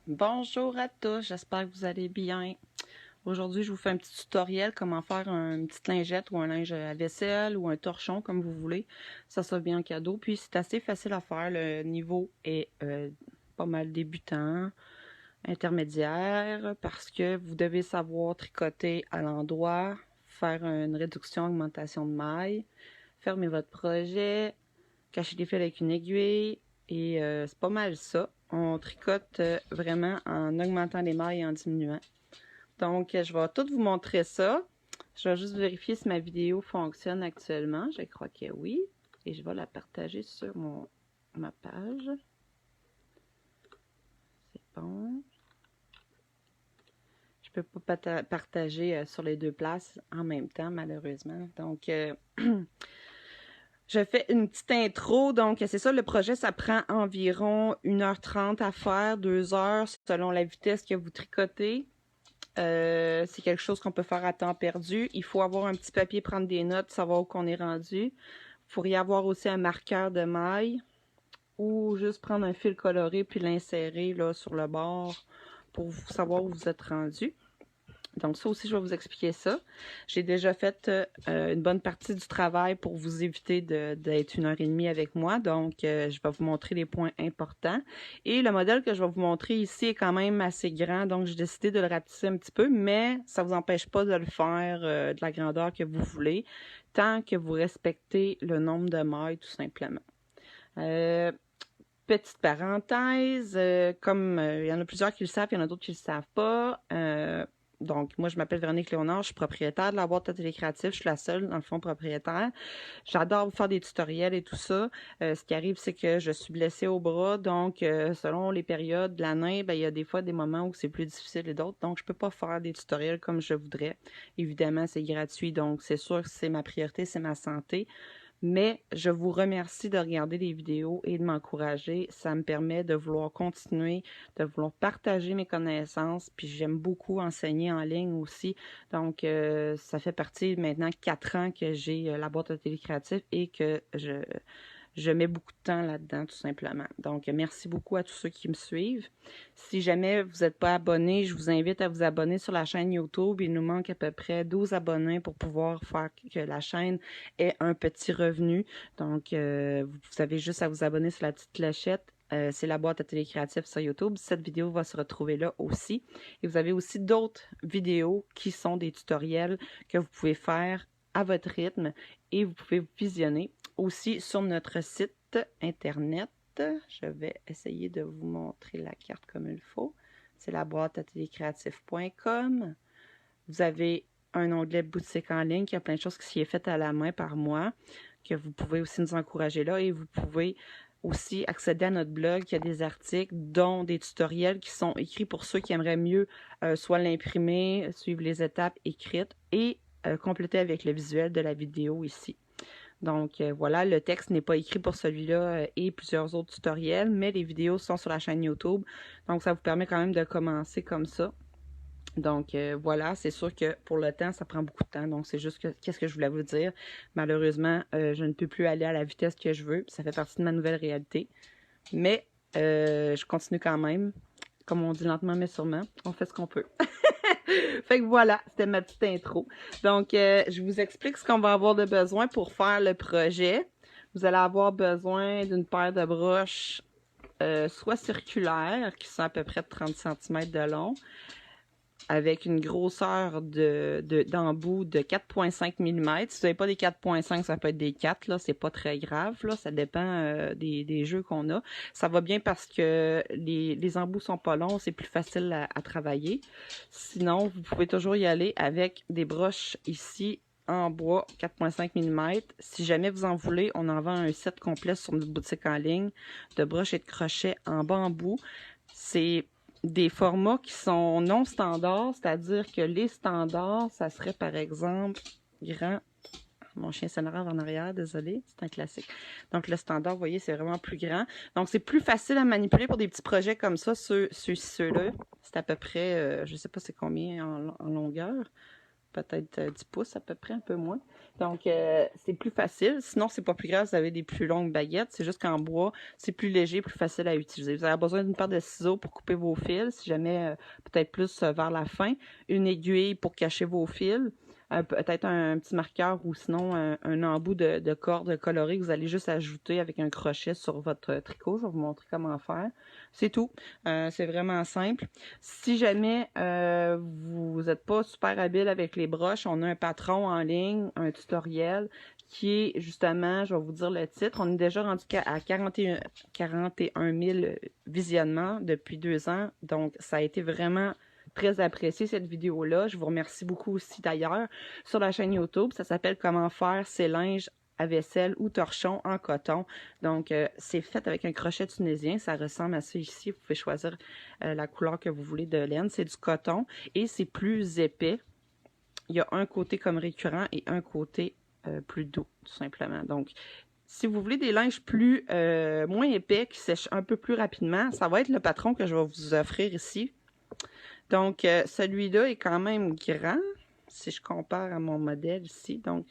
Bonjour à tous, j'espère que vous allez bien. Aujourd'hui, je vous fais un petit tutoriel comment faire une petite lingette ou un linge à vaisselle ou un torchon comme vous voulez. Ça sera bien cadeau. Puis c'est assez facile à faire. Le niveau est pas mal débutant, intermédiaire, parce que vous devez savoir tricoter à l'endroit, faire une réduction, augmentation de mailles, fermer votre projet, cacher les fils avec une aiguille et c'est pas mal ça. On tricote vraiment en augmentant les mailles et en diminuant. Donc, je vais tout vous montrer ça. Je vais juste vérifier si ma vidéo fonctionne actuellement. Je crois que oui. Et je vais la partager sur ma page. C'est bon. Je peux pas partager sur les deux places en même temps, malheureusement. Donc, je fais une petite intro, donc c'est ça, le projet, ça prend environ 1h30 à faire, 2 heures, selon la vitesse que vous tricotez. C'est quelque chose qu'on peut faire à temps perdu. Il faut avoir un petit papier, prendre des notes, savoir où qu'on est rendu. Vous pourriez avoir aussi un marqueur de maille ou juste prendre un fil coloré puis l'insérer là sur le bord pour savoir où vous êtes rendu. Donc ça aussi, je vais vous expliquer ça. J'ai déjà fait une bonne partie du travail pour vous éviter d'être 1h30 avec moi. Donc, je vais vous montrer les points importants. Et le modèle que je vais vous montrer ici est quand même assez grand. Donc, j'ai décidé de le rapetisser un petit peu, mais ça ne vous empêche pas de le faire de la grandeur que vous voulez, tant que vous respectez le nombre de mailles, tout simplement. Petite parenthèse, comme il y en a plusieurs qui le savent, il y en a d'autres qui ne le savent pas. Donc, moi, je m'appelle Véronique Léonard, je suis propriétaire de la boîte Atelier Créatif, je suis la seule, dans le fond, propriétaire. J'adore faire des tutoriels et tout ça. Ce qui arrive, c'est que je suis blessée au bras, donc selon les périodes de l'année, il y a des fois des moments où c'est plus difficile et d'autres, donc je peux pas faire des tutoriels comme je voudrais. Évidemment, c'est gratuit, donc c'est sûr que c'est ma priorité, c'est ma santé. Mais je vous remercie de regarder les vidéos et de m'encourager. Ça me permet de vouloir continuer, de vouloir partager mes connaissances. Puis j'aime beaucoup enseigner en ligne aussi. Donc, ça fait partie maintenant 4 ans que j'ai la boîte Atelier Créatif et que je mets beaucoup de temps là-dedans, tout simplement. Donc, merci beaucoup à tous ceux qui me suivent. Si jamais vous n'êtes pas abonné, je vous invite à vous abonner sur la chaîne YouTube. Il nous manque à peu près 12 abonnés pour pouvoir faire que la chaîne ait un petit revenu. Donc, vous avez juste à vous abonner sur la petite clochette. C'est la boîte Atelier Créatif sur YouTube. Cette vidéo va se retrouver là aussi. Et vous avez aussi d'autres vidéos qui sont des tutoriels que vous pouvez faire à votre rythme et vous pouvez visionner aussi sur notre site internet. Je vais essayer de vous montrer la carte comme il faut. C'est la boîte ateliercreatif.com. Vous avez un onglet boutique en ligne qui a plein de choses qui est fait à la main par moi, que vous pouvez aussi nous encourager là et vous pouvez aussi accéder à notre blog, qui a des articles, dont des tutoriels qui sont écrits pour ceux qui aimeraient mieux soit l'imprimer, suivre les étapes écrites et compléter avec le visuel de la vidéo ici. Donc voilà, le texte n'est pas écrit pour celui-là et plusieurs autres tutoriels, mais les vidéos sont sur la chaîne YouTube. Donc ça vous permet quand même de commencer comme ça. Donc voilà, c'est sûr que pour le temps, ça prend beaucoup de temps. Donc c'est juste que qu'est-ce que je voulais vous dire. Malheureusement, je ne peux plus aller à la vitesse que je veux. Ça fait partie de ma nouvelle réalité. Mais je continue quand même. Comme on dit lentement mais sûrement, on fait ce qu'on peut. Fait que voilà, c'était ma petite intro. Donc, je vous explique ce qu'on va avoir de besoin pour faire le projet. Vous allez avoir besoin d'une paire de broches soit circulaires, qui sont à peu près de 30 cm de long, avec une grosseur d'embout de 4,5 mm. Si vous n'avez pas des 4,5, ça peut être des 4, là, c'est pas très grave, là, ça dépend des jeux qu'on a. Ça va bien parce que les embouts sont pas longs, c'est plus facile à travailler. Sinon, vous pouvez toujours y aller avec des broches ici en bois 4,5 mm. Si jamais vous en voulez, on en vend un set complet sur notre boutique en ligne de broches et de crochets en bambou. C'est des formats qui sont non standards, c'est-à-dire que les standards, ça serait par exemple grand. Mon chien s'énerve en arrière, désolé, c'est un classique. Donc le standard, vous voyez, c'est vraiment plus grand. Donc c'est plus facile à manipuler pour des petits projets comme ça, ceux-là. C'est à peu près, je sais pas c'est combien en longueur. peut-être 10 pouces à peu près, un peu moins. Donc, c'est plus facile. Sinon, c'est pas plus grave, vous avez des plus longues baguettes. C'est juste qu'en bois, c'est plus léger, plus facile à utiliser. Vous avez besoin d'une paire de ciseaux pour couper vos fils, si jamais, peut-être plus vers la fin. Une aiguille pour cacher vos fils. Peut-être un petit marqueur ou sinon un embout de corde colorée que vous allez juste ajouter avec un crochet sur votre tricot. Je vais vous montrer comment faire. C'est tout. C'est vraiment simple. Si jamais vous n'êtes pas super habile avec les broches, on a un patron en ligne, un tutoriel qui est justement, je vais vous dire le titre, on est déjà rendu à 41 000 visionnements depuis 2 ans. Donc, ça a été vraiment très apprécié cette vidéo-là. Je vous remercie beaucoup aussi d'ailleurs sur la chaîne YouTube. Ça s'appelle Comment faire ses linges à vaisselle ou torchon en coton. Donc, c'est fait avec un crochet tunisien. Ça ressemble à ça ici. Vous pouvez choisir la couleur que vous voulez de laine. C'est du coton et c'est plus épais. Il y a un côté comme récurrent et un côté plus doux, tout simplement. Donc, si vous voulez des linges moins épais, qui sèchent un peu plus rapidement, ça va être le patron que je vais vous offrir ici. Donc, celui-là est quand même grand, si je compare à mon modèle ici. Donc,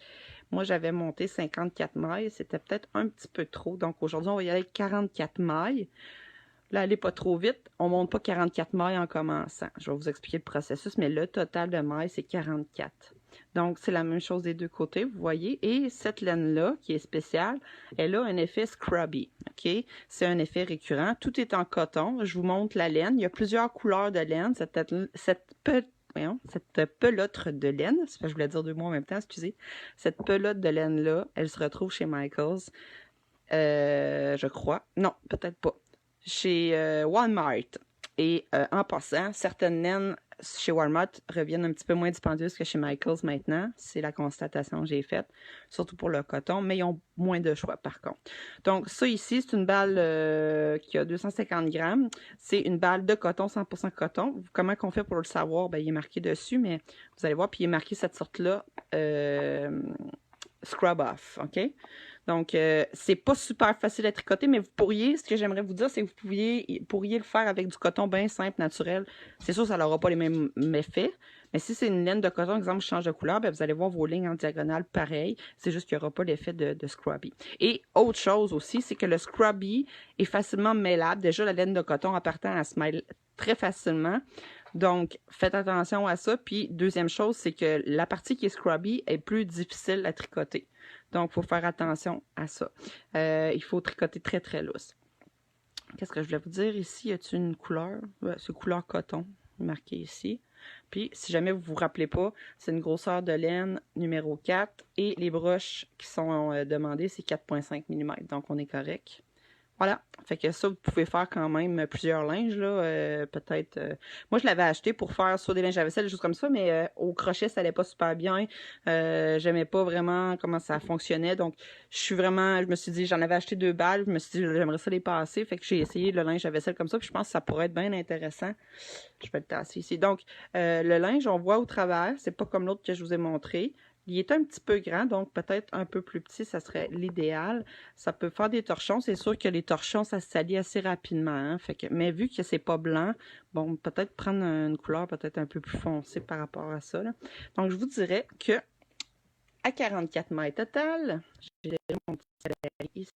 moi, j'avais monté 54 mailles. C'était peut-être un petit peu trop. Donc, aujourd'hui, on va y aller avec 44 mailles. Là, allez pas trop vite. On ne monte pas 44 mailles en commençant. Je vais vous expliquer le processus, mais le total de mailles, c'est 44. Donc, c'est la même chose des deux côtés, vous voyez. Et cette laine-là, qui est spéciale, elle a un effet scrubby, OK? C'est un effet récurrent. Tout est en coton. Je vous montre la laine. Il y a plusieurs couleurs de laine. Cette pelote de laine, je voulais dire 2 mots en même temps, excusez. Cette pelote de laine-là, elle se retrouve chez Michaels, je crois. Non, peut-être pas. Chez Walmart. Et en passant, certaines laines chez Walmart reviennent un petit peu moins dispendieuses que chez Michaels maintenant. C'est la constatation que j'ai faite, surtout pour le coton, mais ils ont moins de choix par contre. Donc ça ici, c'est une balle qui a 250 grammes. C'est une balle de coton, 100% coton. Comment qu'on fait pour le savoir? Ben, il est marqué dessus, mais vous allez voir, puis il est marqué cette sorte-là, Scrub Off, OK? Donc, c'est pas super facile à tricoter, mais vous pourriez, ce que j'aimerais vous dire, c'est que vous pourriez le faire avec du coton bien simple, naturel. C'est sûr, ça n'aura pas les mêmes effets, mais si c'est une laine de coton, exemple, je change de couleur, bien, vous allez voir vos lignes en diagonale pareil. C'est juste qu'il n'y aura pas l'effet de scrubby. Et autre chose aussi, c'est que le scrubby est facilement mêlable. Déjà, la laine de coton, en partant, elle se mêle très facilement. Donc, faites attention à ça. Puis, deuxième chose, c'est que la partie qui est scrubby est plus difficile à tricoter. Donc, il faut faire attention à ça. Il faut tricoter très, très lousse. Qu'est-ce que je voulais vous dire ici? Y a-t-il une couleur? Ouais, c'est couleur coton, marqué ici. Puis, si jamais vous ne vous rappelez pas, c'est une grosseur de laine numéro 4. Et les broches qui sont demandées, c'est 4,5 mm. Donc, on est correct. Voilà, fait que ça, vous pouvez faire quand même plusieurs linges, là, peut-être... Moi, je l'avais acheté pour faire soit des linges à vaisselle, des choses comme ça, mais au crochet, ça allait pas super bien. J'aimais pas vraiment comment ça fonctionnait, donc je me suis dit, j'en avais acheté 2 balles, je me suis dit, j'aimerais ça les passer, fait que j'ai essayé le linge à vaisselle comme ça, puis je pense que ça pourrait être bien intéressant. Je vais le tasser ici. Donc, le linge, on voit au travers, c'est pas comme l'autre que je vous ai montré. Il est un petit peu grand, donc peut-être un peu plus petit, ça serait l'idéal. Ça peut faire des torchons. C'est sûr que les torchons, ça se salit assez rapidement. Hein? Mais vu que c'est pas blanc, bon, peut-être prendre une couleur peut-être un peu plus foncée par rapport à ça. Là. Donc, je vous dirais que à 44 mètres total, j'ai mon petit soleil ici.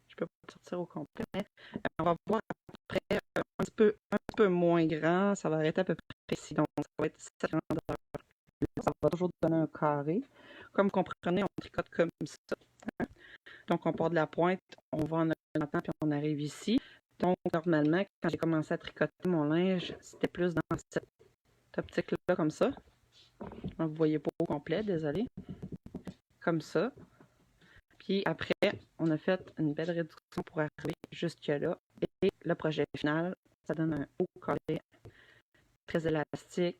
Je peux pas sortir au complet, mais on va voir à peu près un petit peu moins grand. Ça va arrêter à peu près ici. Donc, ça va être cette grandeur. Ça va toujours donner un carré. Comme vous comprenez, on tricote comme ça. Hein? Donc, on part de la pointe, on va en orientant, puis on arrive ici. Donc, normalement, quand j'ai commencé à tricoter mon linge, c'était plus dans cette optique-là, comme ça. Donc, vous ne voyez pas au complet, désolé. Comme ça. Puis après, on a fait une belle réduction pour arriver jusque-là. Et le projet final, ça donne un haut carré, très élastique,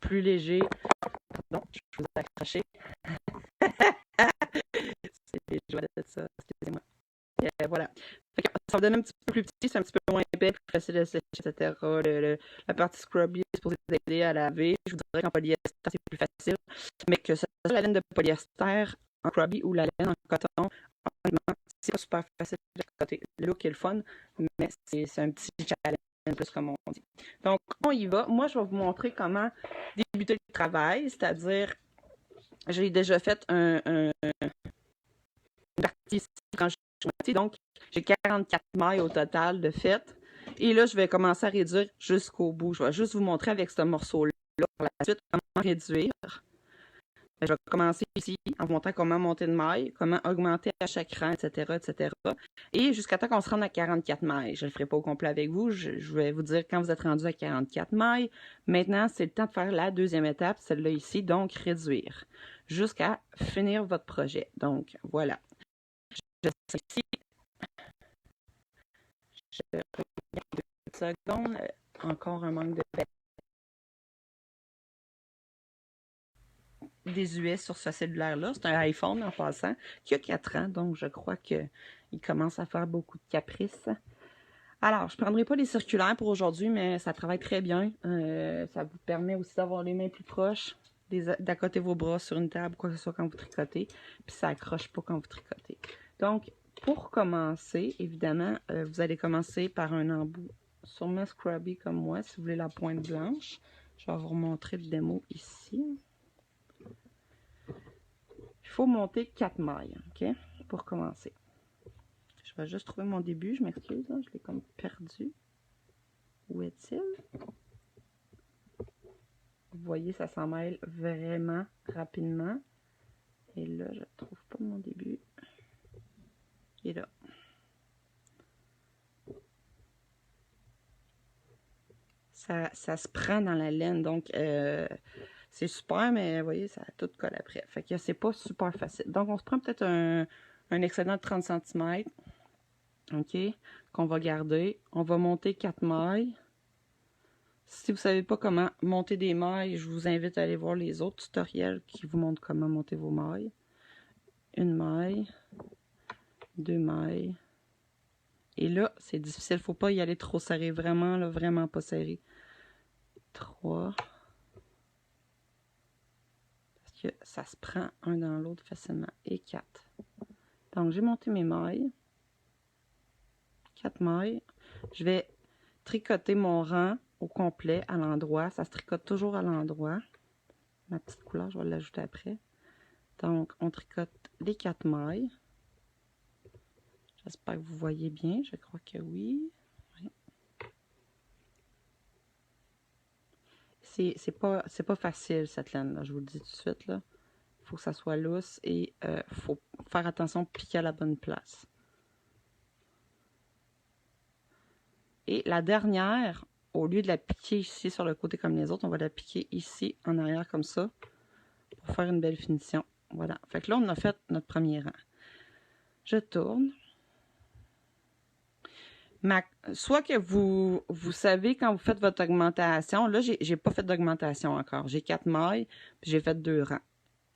plus léger. Pardon, je vous ai accroché. C'est les joies de ça, excusez-moi. Voilà. Fait que ça va donner un petit peu plus petit, c'est un petit peu moins épais, plus facile à sécher, etc. La partie scrubby est supposée aider à laver. Je vous dirais qu'en polyester, c'est plus facile. Mais que ce soit la laine de polyester en scrubby ou la laine en coton, honnêtement, c'est pas super facile à côté. Le look est le fun, mais c'est un petit challenge plus comme on dit. Donc, on y va. Moi, je vais vous montrer comment débuter le travail, c'est-à-dire, j'ai déjà fait une partie ici quand je suis montée, donc j'ai 44 mailles au total de fait. Et là, je vais commencer à réduire jusqu'au bout. Je vais juste vous montrer avec ce morceau-là par la suite comment réduire. Je vais commencer ici en vous montrant comment monter de mailles, comment augmenter à chaque rang, etc., etc. Et jusqu'à temps qu'on se rende à 44 mailles. Je ne le ferai pas au complet avec vous. Je vais vous dire quand vous êtes rendu à 44 mailles. Maintenant, c'est le temps de faire la deuxième étape, celle-là ici, donc réduire, jusqu'à finir votre projet. Donc, voilà. Je sais ici. Je regarde 2 secondes. Encore un manque de désuet sur ce cellulaire-là. C'est un iPhone en passant, qui a 4 ans, donc je crois qu'il commence à faire beaucoup de caprices. Alors, je ne prendrai pas les circulaires pour aujourd'hui, mais ça travaille très bien. Ça vous permet aussi d'avoir les mains plus proches, d'accoter vos bras sur une table, quoi que ce soit quand vous tricotez, puis ça accroche pas quand vous tricotez. Donc, pour commencer, évidemment, vous allez commencer par un embout sûrement scrubby comme moi, si vous voulez la pointe blanche. Je vais vous remontrer le démo ici. Il faut monter 4 mailles, OK, pour commencer. Je vais juste trouver mon début, je m'excuse, je l'ai comme perdu. Où est-il? Vous voyez, ça s'en mêle vraiment rapidement. Et là, je ne trouve pas mon début. Il est là. Ça se prend dans la laine, donc c'est super, mais vous voyez, ça tout colle après. Fait que c'est pas super facile. Donc, on se prend peut-être un excédent de 30 cm, OK, qu'on va garder. On va monter 4 mailles. Si vous ne savez pas comment monter des mailles, je vous invite à aller voir les autres tutoriels qui vous montrent comment monter vos mailles. Une maille, 2 mailles. Et là, c'est difficile, il ne faut pas y aller trop serré. Vraiment, là, vraiment pas serré. 3. Parce que ça se prend un dans l'autre facilement. Et 4. Donc, j'ai monté mes mailles. 4 mailles. Je vais tricoter mon rang au complet à l'endroit. Ça se tricote toujours à l'endroit. Ma petite couleur, je vais l'ajouter après. Donc, on tricote les 4 mailles. J'espère que vous voyez bien. Je crois que oui. C'est pas facile, cette laine-là. Je vous le dis tout de suite, là. Il faut que ça soit lousse et il faut faire attention de piquer à la bonne place. Et la dernière, au lieu de la piquer ici sur le côté comme les autres, on va la piquer ici en arrière comme ça pour faire une belle finition. Voilà. Fait que là, on a fait notre premier rang. Je tourne. Soit que vous savez quand vous faites votre augmentation, là, j'ai pas fait d'augmentation encore. J'ai 4 mailles, puis j'ai fait 2 rangs.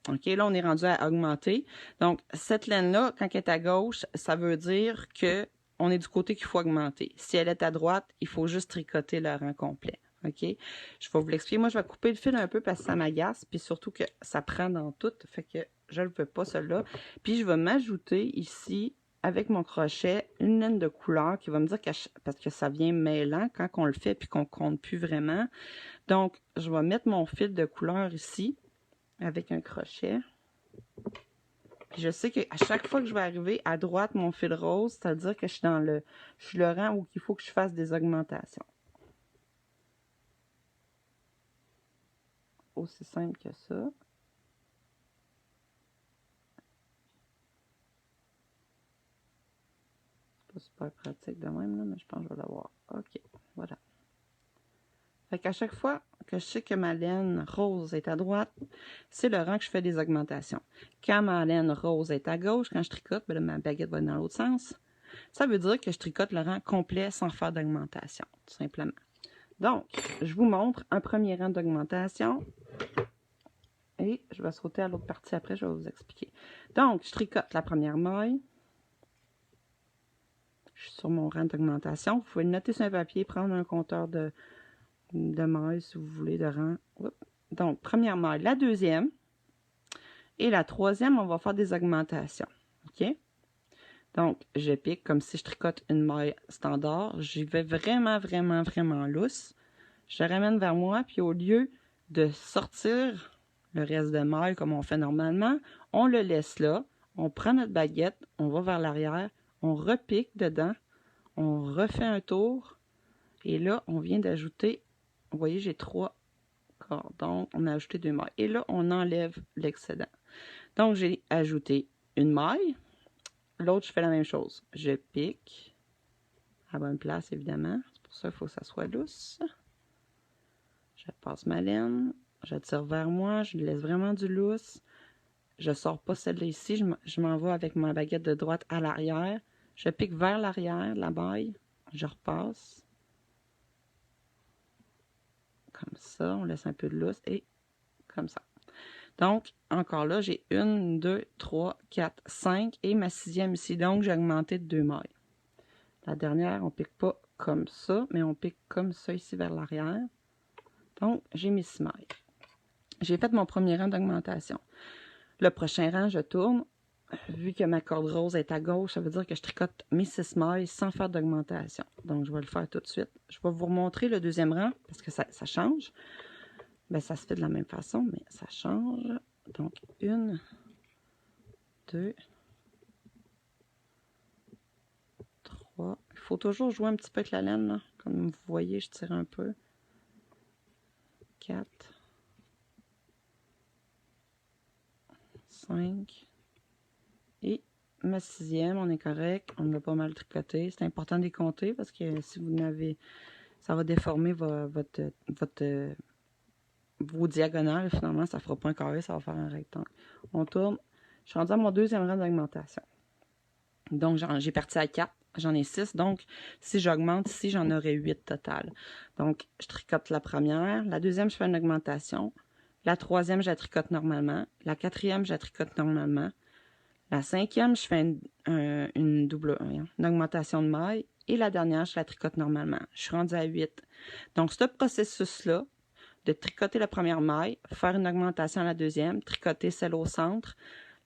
OK, là, on est rendu à augmenter. Donc, cette laine-là, quand elle est à gauche, ça veut dire que on est du côté qu'il faut augmenter. Si elle est à droite, il faut juste tricoter le rang complet. OK? Je vais vous l'expliquer. Moi, je vais couper le fil un peu parce que ça m'agace, puis surtout que ça prend dans tout. Fait que je ne le veux pas, celle-là. Puis, je vais m'ajouter ici, avec mon crochet, une laine de couleur qui va me dire que, parce que ça vient mêlant quand on le fait puis qu'on compte plus vraiment. Donc, je vais mettre mon fil de couleur ici avec un crochet. Puis je sais qu'à chaque fois que je vais arriver à droite mon fil rose, c'est-à-dire que je suis le rang où il faut que je fasse des augmentations. Aussi simple que ça. C'est pas super pratique de même, là, mais je pense que je vais l'avoir. OK, voilà. Fait qu'à chaque fois que je sais que ma laine rose est à droite, c'est le rang que je fais des augmentations. Quand ma laine rose est à gauche, quand je tricote, ben là, ma baguette va être dans l'autre sens. Ça veut dire que je tricote le rang complet sans faire d'augmentation, tout simplement. Donc, je vous montre un premier rang d'augmentation. Et je vais sauter à l'autre partie après, je vais vous expliquer. Donc, je tricote la première maille. Je suis sur mon rang d'augmentation. Vous pouvez le noter sur un papier, prendre un compteur de mailles si vous voulez, de rang. Donc, première maille. La deuxième et la troisième, on va faire des augmentations. OK? Donc, je pique comme si je tricote une maille standard. J'y vais vraiment, vraiment, vraiment lousse. Je ramène vers moi, puis au lieu de sortir le reste de maille comme on fait normalement, on le laisse là. On prend notre baguette, on va vers l'arrière, on repique dedans, on refait un tour. Et là, on vient d'ajouter, vous voyez, j'ai 3 cordons, on a ajouté 2 mailles. Et là, on enlève l'excédent. Donc, j'ai ajouté une maille. L'autre, je fais la même chose. Je pique à la bonne place, évidemment. C'est pour ça qu'il faut que ça soit lousse. Je passe ma laine, je tire vers moi, je laisse vraiment du lousse. Je sors pas celle-là ici, je m'en vais avec ma baguette de droite à l'arrière. Je pique vers l'arrière, la maille, je repasse. Comme ça, on laisse un peu de lousse et comme ça. Donc, encore là, j'ai 1, 2, 3, 4, 5 et ma 6e ici. Donc, j'ai augmenté de 2 mailles. La dernière, on pique pas comme ça, mais on pique comme ça ici vers l'arrière. Donc, j'ai mis 6 mailles. J'ai fait mon premier rang d'augmentation. Le prochain rang, je tourne. Vu que ma corde rose est à gauche, ça veut dire que je tricote mes 6 mailles sans faire d'augmentation. Donc, je vais le faire tout de suite. Je vais vous remontrer le deuxième rang parce que ça change. Bien, ça se fait de la même façon, mais ça change. Donc, 1, 2, 3. Il faut toujours jouer un petit peu avec la laine, là. Comme vous voyez, je tire un peu. 4, 5. Et ma 6e, on est correct. On a pas mal tricoté. C'est important de les compter parce que si vous n'avez... Ça va déformer vos diagonales. Finalement, ça ne fera pas un carré, ça va faire un rectangle. On tourne. Je suis rendue à mon deuxième rang d'augmentation. Donc, j'ai parti à 4. J'en ai 6. Donc, si j'augmente ici, j'en aurai 8 total. Donc, je tricote la première. La deuxième, je fais une augmentation. La troisième, je la tricote normalement. La quatrième, je la tricote normalement. La 5e, je fais une augmentation de maille. Et la dernière, je la tricote normalement. Je suis rendue à 8. Donc, ce processus-là, de tricoter la première maille, faire une augmentation à la deuxième, tricoter celle au centre.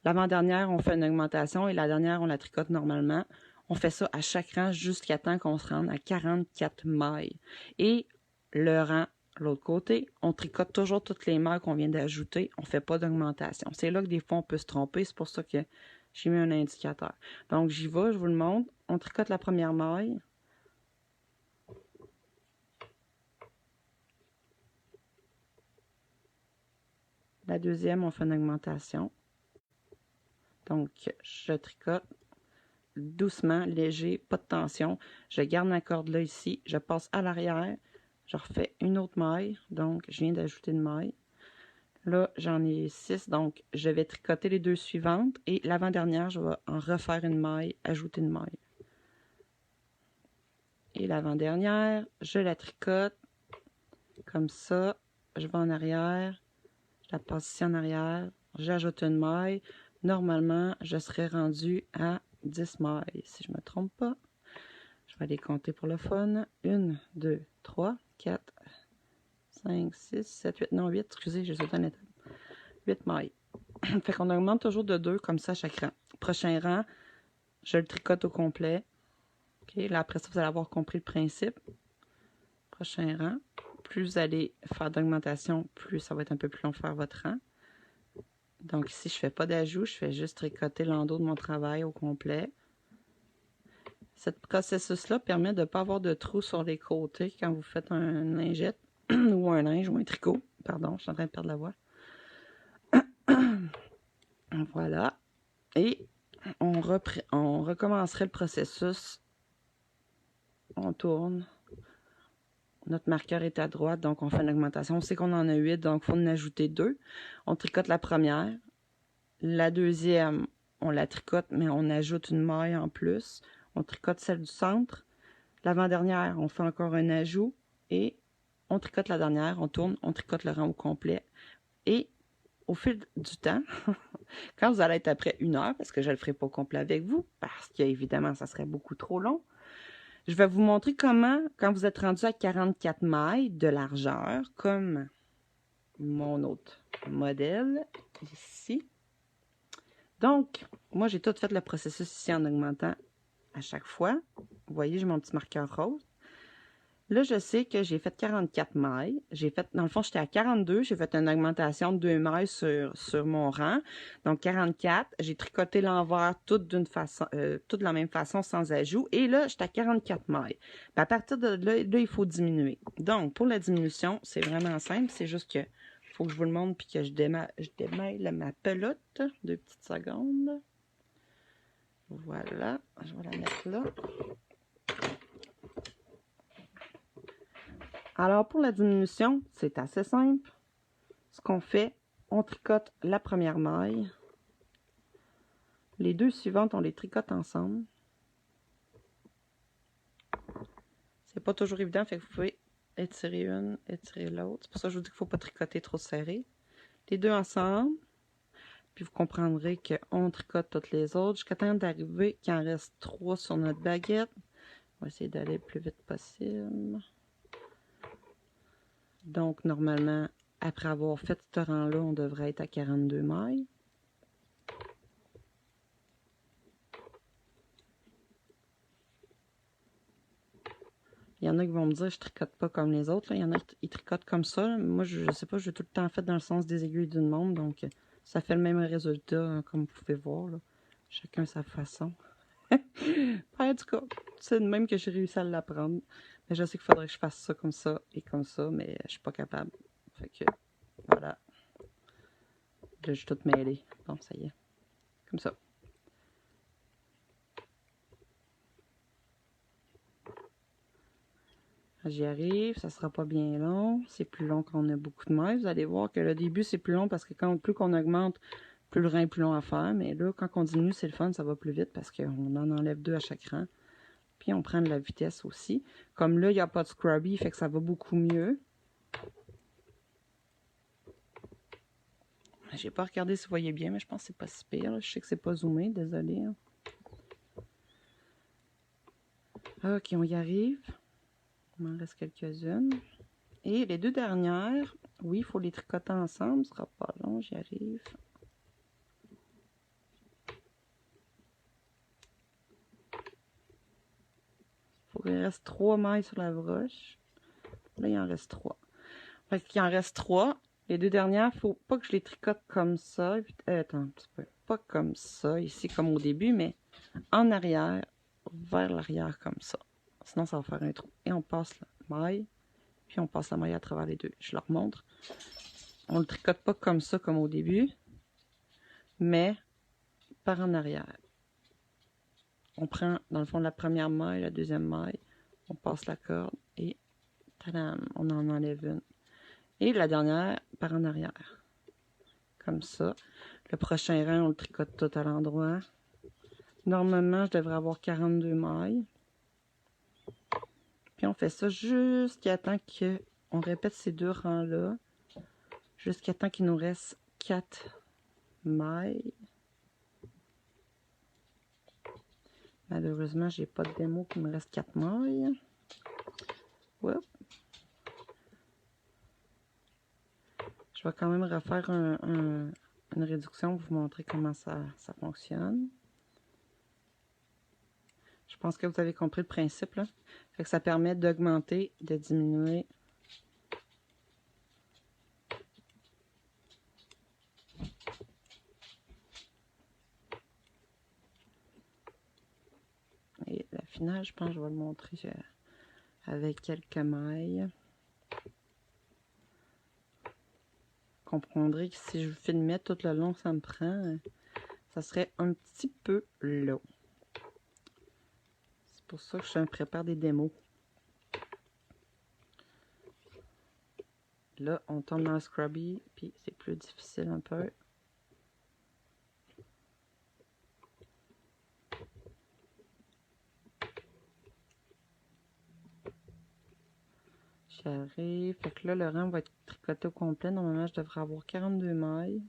L'avant-dernière, on fait une augmentation et la dernière, on la tricote normalement. On fait ça à chaque rang jusqu'à temps qu'on se rende à 44 mailles. Et le rang, l'autre côté, on tricote toujours toutes les mailles qu'on vient d'ajouter. On ne fait pas d'augmentation. C'est là que des fois, on peut se tromper. C'est pour ça que j'ai mis un indicateur. Donc, j'y vais, je vous le montre. On tricote la première maille. La deuxième, on fait une augmentation. Donc, je tricote doucement, léger, pas de tension. Je garde ma corde là ici. Je passe à l'arrière. Je refais une autre maille. Donc, je viens d'ajouter une maille. Là, j'en ai 6. Donc, je vais tricoter les deux suivantes. Et l'avant-dernière, je vais en refaire une maille, ajouter une maille. Et l'avant-dernière, je la tricote comme ça. Je vais en arrière. Je la passe ici en arrière. J'ajoute une maille. Normalement, je serais rendue à 10 mailles, si je ne me trompe pas. Je vais les compter pour le fun. 1, 2, 3, 4, 5, 6, 7, 8, non 8, excusez, j'ai sauté un étape. 8 mailles. Fait qu'on augmente toujours de 2 comme ça à chaque rang. Prochain rang, je le tricote au complet. OK, là après ça, vous allez avoir compris le principe. Prochain rang. Plus vous allez faire d'augmentation, plus ça va être un peu plus long faire votre rang. Donc ici, je ne fais pas d'ajout, je fais juste tricoter l'endos de mon travail au complet. Ce processus-là permet de ne pas avoir de trous sur les côtés quand vous faites un lingette ou un linge ou un tricot. Pardon, je suis en train de perdre la voix. Voilà. Et on recommencerait le processus. On tourne. Notre marqueur est à droite, donc on fait une augmentation. On sait qu'on en a 8, donc il faut en ajouter 2. On tricote la première. La deuxième, on la tricote, mais on ajoute une maille en plus. On tricote celle du centre. L'avant-dernière, on fait encore un ajout. Et on tricote la dernière, on tourne, on tricote le rang au complet. Et au fil du temps, quand vous allez être après 1 heure, parce que je ne le ferai pas au complet avec vous, parce qu'évidemment, ça serait beaucoup trop long, je vais vous montrer comment, quand vous êtes rendu à 44 mailles de largeur, comme mon autre modèle ici. Donc, moi, j'ai tout fait le processus ici en augmentant à chaque fois. Vous voyez, j'ai mon petit marqueur rose. Là, je sais que j'ai fait 44 mailles. J'ai fait, dans le fond, j'étais à 42. J'ai fait une augmentation de 2 mailles sur mon rang. Donc, 44. J'ai tricoté l'envers tout de la même façon, sans ajout. Et là, j'étais à 44 mailles. Puis à partir de là, il faut diminuer. Donc, pour la diminution, c'est vraiment simple. C'est juste que faut que je vous le montre puis que je démêle ma pelote. 2 petites secondes. Voilà. Je vais la mettre là. Alors, pour la diminution, c'est assez simple. Ce qu'on fait, on tricote la première maille. Les deux suivantes, on les tricote ensemble. C'est pas toujours évident, fait que vous pouvez étirer une, étirer l'autre. C'est pour ça que je vous dis qu'il ne faut pas tricoter trop serré. Les deux ensemble. Puis vous comprendrez qu'on tricote toutes les autres jusqu'à temps d'arriver qu'il en reste 3 sur notre baguette. On va essayer d'aller le plus vite possible. Donc, normalement, après avoir fait ce rang-là, on devrait être à 42 mailles. Il y en a qui vont me dire je tricote pas comme les autres. Là. Il y en a qui tricotent comme ça. Moi, je sais pas, j'ai tout le temps fait dans le sens des aiguilles d'une montre. Donc, ça fait le même résultat, hein, comme vous pouvez voir. Là. Chacun sa façon. En tout cas, c'est de même que j'ai réussi à l'apprendre. Mais je sais qu'il faudrait que je fasse ça et comme ça, mais je suis pas capable. Fait que, voilà. Là, je suis toute mêlée. Bon, ça y est. Comme ça. J'y arrive, ça sera pas bien long. C'est plus long quand on a beaucoup de mailles. Vous allez voir que le début, c'est plus long parce que plus qu'on augmente, plus le rang est plus long à faire. Mais là, quand on diminue, c'est le fun, ça va plus vite parce qu'on en enlève 2 à chaque rang. Puis on prend de la vitesse aussi. Comme là, il n'y a pas de scrubby, fait que ça va beaucoup mieux. J'ai pas regardé si vous voyez bien, mais je pense que c'est pas si pire. Je sais que c'est pas zoomé, désolé. Ok, on y arrive. Il m'en reste quelques-unes. Et les deux dernières, oui, il faut les tricoter ensemble. Ce sera pas long, j'y arrive. Il faut qu'il reste 3 mailles sur la broche. Là, il en reste 3. Fait qu'il en reste 3. Les deux dernières, faut pas que je les tricote comme ça. Attends un petit peu. Pas comme ça, ici, comme au début, mais en arrière, vers l'arrière, comme ça. Sinon, ça va faire un trou. Et on passe la maille, puis on passe la maille à travers les deux. Je leur montre. On le tricote pas comme ça, comme au début, mais par en arrière. On prend, dans le fond, la première maille, la deuxième maille, on passe la corde et tadam, on en enlève une. Et la dernière, par en arrière. Comme ça. Le prochain rang, on le tricote tout à l'endroit. Normalement, je devrais avoir 42 mailles. Puis on fait ça jusqu'à temps qu'on répète ces deux rangs-là. Jusqu'à temps qu'il nous reste 4 mailles. Malheureusement, j'ai pas de démo qui me reste 4 mailles. Oups. Je vais quand même refaire une réduction pour vous montrer comment ça fonctionne. Je pense que vous avez compris le principe, là. Fait que ça permet d'augmenter, de diminuer. Et l'affinage, je pense que je vais le montrer avec quelques mailles. Vous comprendrez que si je filmais tout le long, ça me prend, ça serait un petit peu long. C'est pour ça que je me prépare des démos. Là, on tombe dans le scrubby, puis c'est plus difficile un peu. J'arrive. Fait que là, le rang va être tricoté au complet. Normalement, je devrais avoir 42 mailles.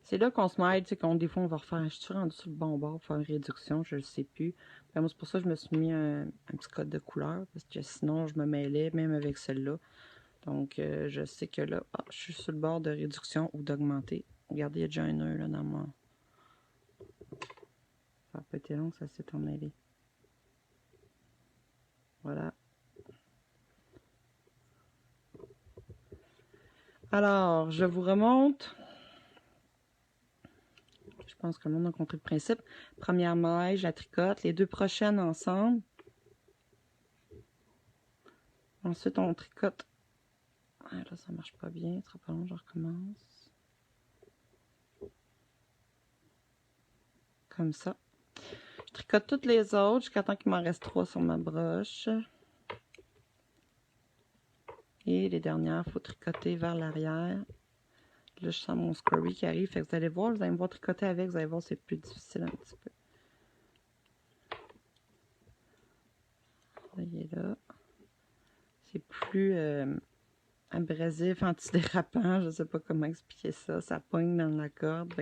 C'est là qu'on se mêle, tu sais, des fois, on va refaire, je suis rendu sur le bon bord pour faire une réduction, je ne sais plus. Ben, moi, c'est pour ça que je me suis mis un petit code de couleur, parce que sinon, je me mêlais, même avec celle-là. Donc, je sais que là, je suis sur le bord de réduction ou d'augmenter. Regardez, il y a déjà un nœud là dans mon... Ça n'a pas été long, ça s'est emmêlé. Voilà. Alors, je vous remonte. Je pense que le monde a compris le principe. Première maille, je la tricote. Les deux prochaines ensemble. Ensuite, on tricote. Ah, là, ça marche pas bien. Ce sera pas long, je recommence. Comme ça. Je tricote toutes les autres jusqu'à temps qu'il m'en reste 3 sur ma broche. Et les dernières, il faut tricoter vers l'arrière. Là, je sens mon scurry qui arrive. Fait que vous allez me voir tricoter avec. Vous allez voir, c'est plus difficile un petit peu. Là, il est là. C'est plus abrasif, antidérapant. Je ne sais pas comment expliquer ça. Ça pogne dans la corde.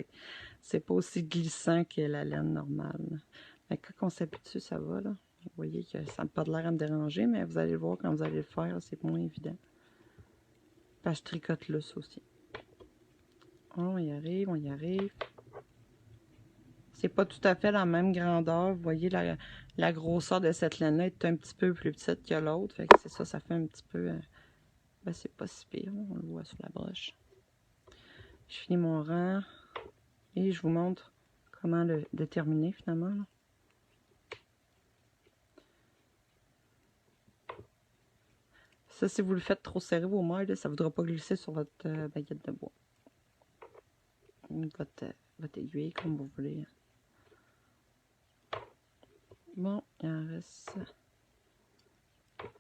C'est pas aussi glissant que la laine normale. Mais quand on s'habitue, ça va. Là. Vous voyez que ça n'a pas de l'air à me déranger, mais vous allez le voir quand vous allez le faire, c'est moins évident. Parce que je tricote là, ça aussi. On y arrive, on y arrive. C'est pas tout à fait la même grandeur. Vous voyez, la grosseur de cette laine-là est un petit peu plus petite que l'autre. Fait que c'est ça, ça fait un petit peu... ben, c'est pas si pire, on le voit sur la broche. Je finis mon rang et je vous montre comment le déterminer finalement. Là. Ça, si vous le faites trop serré vos mailles, ça ne voudra pas glisser sur votre baguette de bois. Votre aiguille, comme vous voulez. Bon, il en reste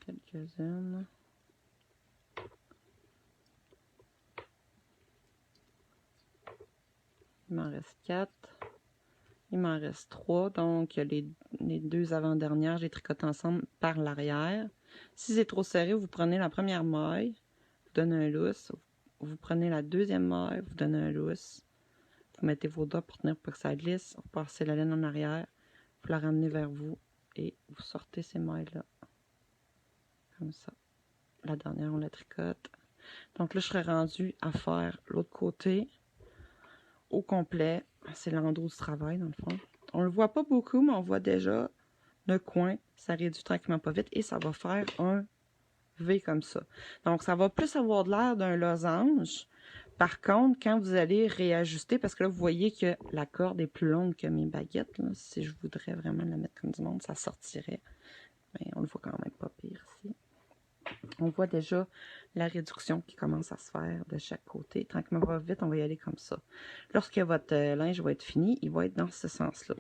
quelques-unes. Il m'en reste 4. Il m'en reste 3. Donc, les deux avant-dernières, je les tricote ensemble par l'arrière. Si c'est trop serré, vous prenez la première maille, vous donnez un lousse. Vous prenez la deuxième maille, vous donnez un lousse. Vous mettez vos doigts pour tenir pour que ça glisse. Vous passez la laine en arrière. Vous la ramenez vers vous et vous sortez ces mailles-là. Comme ça. La dernière, on la tricote. Donc là, je serais rendue à faire l'autre côté au complet. C'est l'endroit du travail, dans le fond. On le voit pas beaucoup, mais on voit déjà le coin. Ça réduit tranquillement pas vite et ça va faire un V comme ça. Donc, ça va plus avoir de l'air d'un losange. Par contre, quand vous allez réajuster, parce que là, vous voyez que la corde est plus longue que mes baguettes. Là. Si je voudrais vraiment la mettre comme du monde, ça sortirait. Mais on le voit quand même pas pire ici. On voit déjà la réduction qui commence à se faire de chaque côté. Tranquillement pas vite, on va y aller comme ça. Lorsque votre linge va être fini, il va être dans ce sens-là.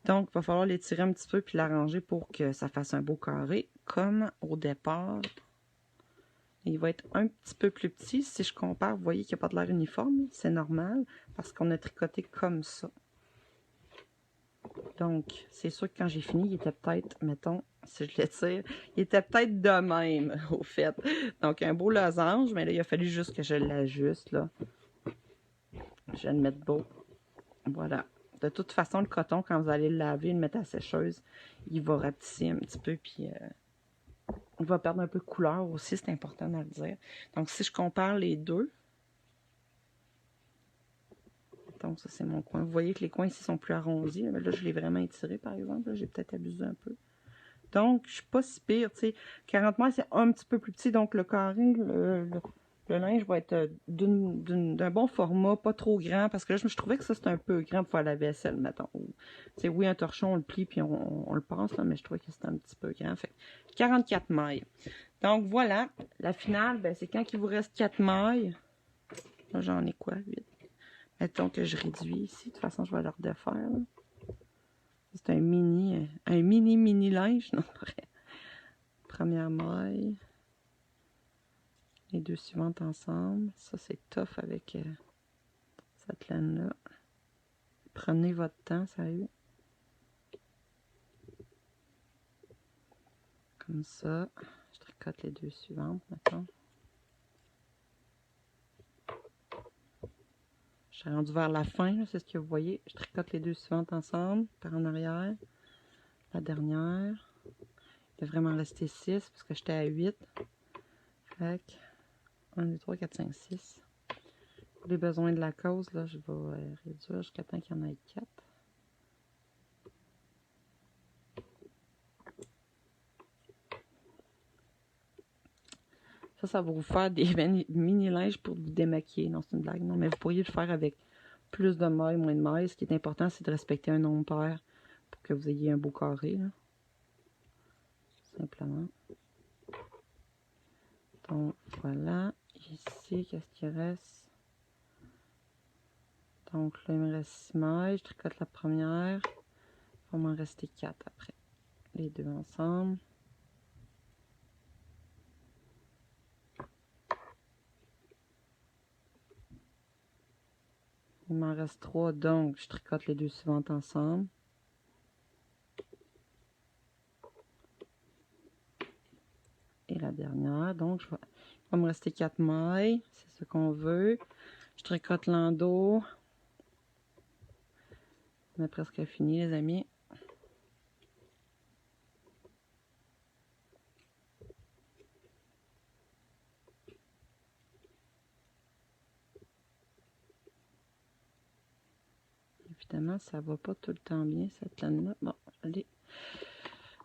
Donc, il va falloir l'étirer un petit peu puis l'arranger pour que ça fasse un beau carré, comme au départ. Il va être un petit peu plus petit. Si je compare, vous voyez qu'il n'y a pas de l'air uniforme. C'est normal parce qu'on a tricoté comme ça. Donc, c'est sûr que quand j'ai fini, il était peut-être, mettons, si je l'étire, il était peut-être de même, au fait. Donc, un beau losange, mais là, il a fallu juste que je l'ajuste, là. Je vais le mettre beau. Voilà. De toute façon, le coton, quand vous allez le laver, le mettre à la sécheuse, il va rapetisser un petit peu, puis il va perdre un peu de couleur aussi, c'est important de le dire. Donc, si je compare les deux, donc ça, c'est mon coin. Vous voyez que les coins ici sont plus arrondis. Là, je l'ai vraiment étiré, par exemple. J'ai peut-être abusé un peu. Donc, je suis pas si pire, tu sais. 40 mètres, c'est un petit peu plus petit. Donc, le carré, le linge va être d'un bon format, pas trop grand. Parce que là, je trouvais que ça, c'était un peu grand pour faire la vaisselle, mettons. Tu sais, oui, un torchon, on le plie, puis on le passe, là, mais je trouvais que c'était un petit peu grand. Fait 44 mailles. Donc, voilà. La finale, ben, c'est quand il vous reste 4 mailles. Là, j'en ai quoi? 8. Mettons que je réduis ici. De toute façon, je vais le redéfaire. C'est un mini linge. Non, vrai. Première maille. Les deux suivantes ensemble. Ça, c'est tough avec cette laine-là. Prenez votre temps, sérieux. Comme ça. Je tricote les deux suivantes, mettons. Je suis rendue vers la fin, c'est ce que vous voyez. Je tricote les deux suivantes ensemble, par en arrière. La dernière. Il devrait m'en rester 6 parce que j'étais à 8. Fait que 1, 2, 3, 4, 5, 6. Pour les besoins de la cause, là, je vais réduire jusqu'à temps qu'il y en ait 4. Ça va vous faire des mini-linges pour vous démaquiller. Non, c'est une blague. Non, mais vous pourriez le faire avec plus de mailles, moins de mailles. Ce qui est important, c'est de respecter un nombre pair pour que vous ayez un beau carré, là. Simplement. Donc, voilà. Ici, qu'est-ce qui reste? Donc, là, il me reste 6 mailles. Je tricote la première. Il va m'en rester 4 après. Les deux ensemble. Il m'en reste 3, donc je tricote les deux suivantes ensemble. Et la dernière, donc il va me rester 4 mailles, c'est ce qu'on veut. Je tricote l'endos. On est presque fini, les amis. Évidemment, ça va pas tout le temps bien, cette laine-là. Bon, allez.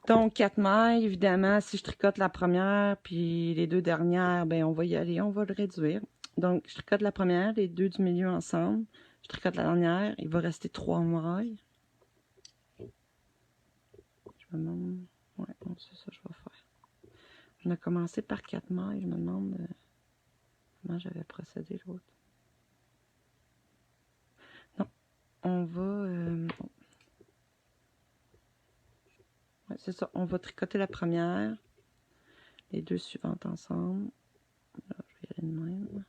Donc, 4 mailles, évidemment, si je tricote la première, puis les deux dernières, ben on va y aller, on va le réduire. Donc, je tricote la première, les deux du milieu ensemble. Je tricote la dernière, il va rester 3 mailles. Je me demande... Ouais, bon, c'est ça que je vais faire. On a commencé par 4 mailles, je me demande comment j'avais procédé l'autre. Non, on va... Ouais, c'est ça, on va tricoter la première, les deux suivantes ensemble. Là, je vais y aller de même.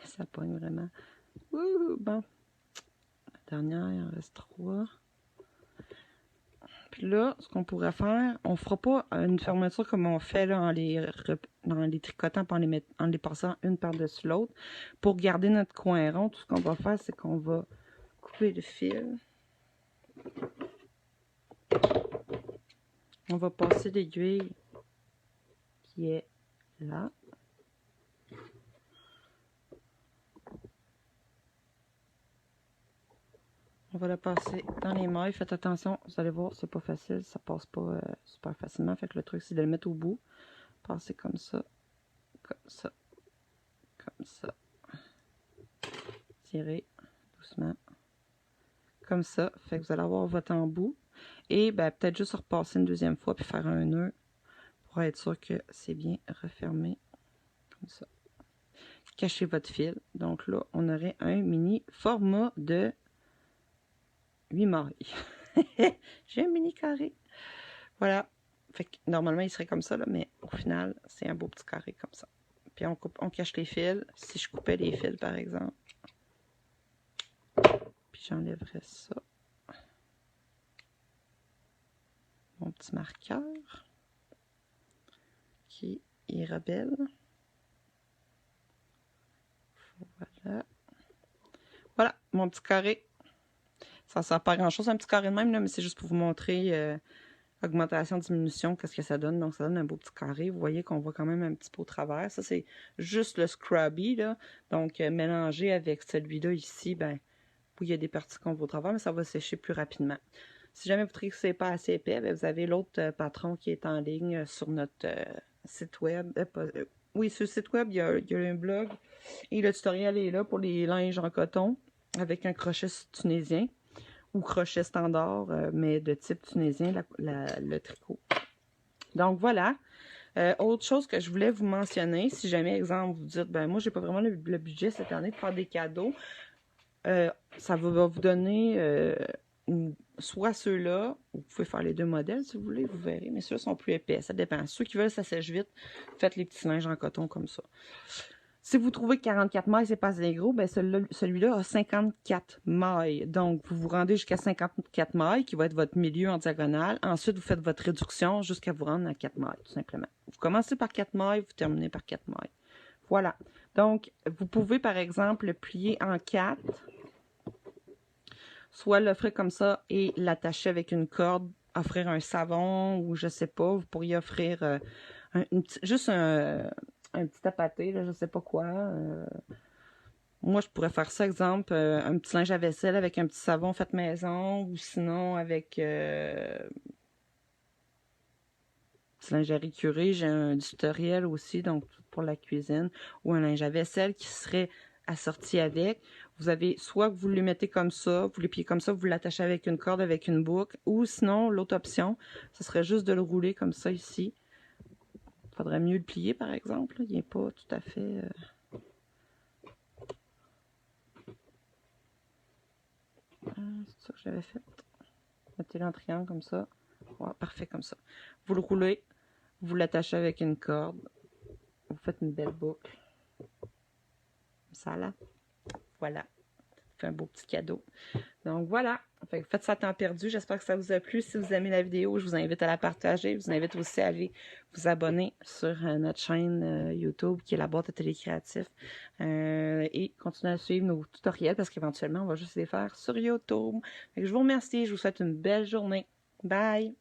Ça pogne vraiment. Ouh, bon. La dernière, il en reste 3. Puis là, ce qu'on pourrait faire, on fera pas une fermeture comme on fait là, en les tricotant et en les passant une par-dessus l'autre. Pour garder notre coin rond, tout ce qu'on va faire, c'est qu'on va couper le fil. On va passer l'aiguille qui est là. On va la passer dans les mailles. Faites attention, vous allez voir, c'est pas facile. Ça passe pas super facilement. Fait que le truc, c'est de le mettre au bout. Passer comme ça, comme ça, comme ça. Tirer doucement. Comme ça. Fait que vous allez avoir votre embout. Et ben, peut-être juste repasser une deuxième fois puis faire un nœud pour être sûr que c'est bien refermé. Comme ça. Cachez votre fil. Donc là, on aurait un mini format de 8 mailles. J'ai un mini carré. Voilà. Fait que normalement, il serait comme ça, là, mais au final, c'est un beau petit carré comme ça. Puis on cache les fils. Si je coupais les fils, par exemple. Puis j'enlèverais ça. Mon petit marqueur. Qui est rebelle. Voilà. Voilà, mon petit carré. Ça ne sert pas à grand-chose, un petit carré de même, là, mais c'est juste pour vous montrer augmentation, diminution, qu'est-ce que ça donne. Donc, ça donne un beau petit carré. Vous voyez qu'on voit quand même un petit peu au travers. Ça, c'est juste le scrubby, là. Donc, mélangé avec celui-là ici, ben, oui, il y a des parties qu'on voit au travers, mais ça va sécher plus rapidement. Si jamais vous trouvez que c'est pas assez épais, ben, vous avez l'autre patron qui est en ligne sur notre site web. Oui, sur le site web, il y a un blog. Et le tutoriel est là pour les linges en coton avec un crochet tunisien ou crochet standard, mais de type tunisien, le tricot. Donc, voilà. Autre chose que je voulais vous mentionner, si jamais, exemple, vous dites, ben moi, j'ai pas vraiment le budget cette année pour faire des cadeaux, ça va vous donner soit ceux-là, vous pouvez faire les deux modèles si vous voulez, vous verrez, mais ceux-là sont plus épais, ça dépend. Ceux qui veulent ça sèche vite, faites les petits linges en coton comme ça. Si vous trouvez que 44 mailles, c'est pas assez gros, ben celui-là a 54 mailles. Donc, vous vous rendez jusqu'à 54 mailles, qui va être votre milieu en diagonale. Ensuite, vous faites votre réduction jusqu'à vous rendre à 4 mailles, tout simplement. Vous commencez par 4 mailles, vous terminez par 4 mailles. Voilà. Donc, vous pouvez, par exemple, le plier en 4. soit l'offrir comme ça et l'attacher avec une corde, offrir un savon ou je sais pas, vous pourriez offrir juste un petit tapaté, là, je sais pas quoi. Moi, je pourrais faire ça, exemple, un petit linge à vaisselle avec un petit savon fait maison ou sinon avec petit linge à récurer. J'ai un tutoriel aussi, donc pour la cuisine, ou un linge à vaisselle qui serait assorti avec. Vous avez soit que vous le mettez comme ça, vous le pliez comme ça, vous l'attachez avec une corde, avec une boucle, ou sinon, l'autre option, ce serait juste de le rouler comme ça ici. Il faudrait mieux le plier, par exemple. Il n'est pas tout à fait... c'est ça que j'avais fait. Mettez-le en triangle comme ça. Ouais, parfait comme ça. Vous le roulez, vous l'attachez avec une corde. Vous faites une belle boucle. Ça là. Voilà. Fait un beau petit cadeau. Donc voilà. Fait que faites ça à temps perdu. J'espère que ça vous a plu. Si vous aimez la vidéo, je vous invite à la partager. Je vous invite aussi à aller vous abonner sur notre chaîne YouTube qui est la boîte à télécréatif. Et continuer à suivre nos tutoriels parce qu'éventuellement, on va juste les faire sur YouTube. Fait que je vous remercie. Je vous souhaite une belle journée. Bye!